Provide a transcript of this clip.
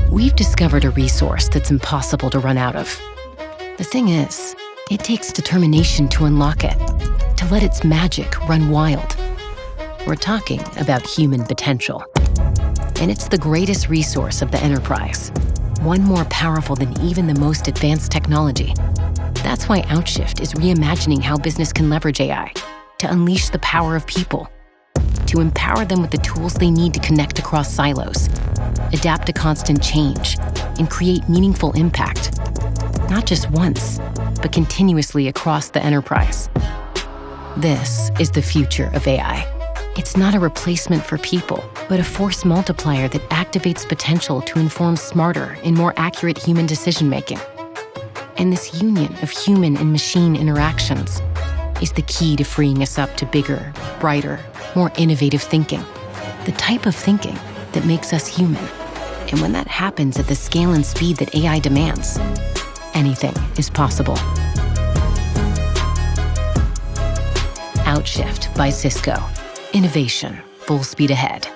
We've discovered a resource that's impossible to run out of. The thing is, it takes determination to unlock it, to let its magic run wild. We're talking about human potential. And it's the greatest resource of the enterprise, one more powerful than even the most advanced technology. That's why Outshift is reimagining how business can leverage AI to unleash the power of people, to empower them with the tools they need to connect across silos, adapt to constant change, and create meaningful impact, not just once, but continuously across the enterprise. This is the future of AI. It's not a replacement for people, but a force multiplier that activates potential to inform smarter and more accurate human decision-making. And this union of human and machine interactions is the key to freeing us up to bigger, brighter, more innovative thinking, the type of thinking that makes us human. And when that happens at the scale and speed that AI demands, anything is possible. Outshift by Cisco. Innovation, full speed ahead.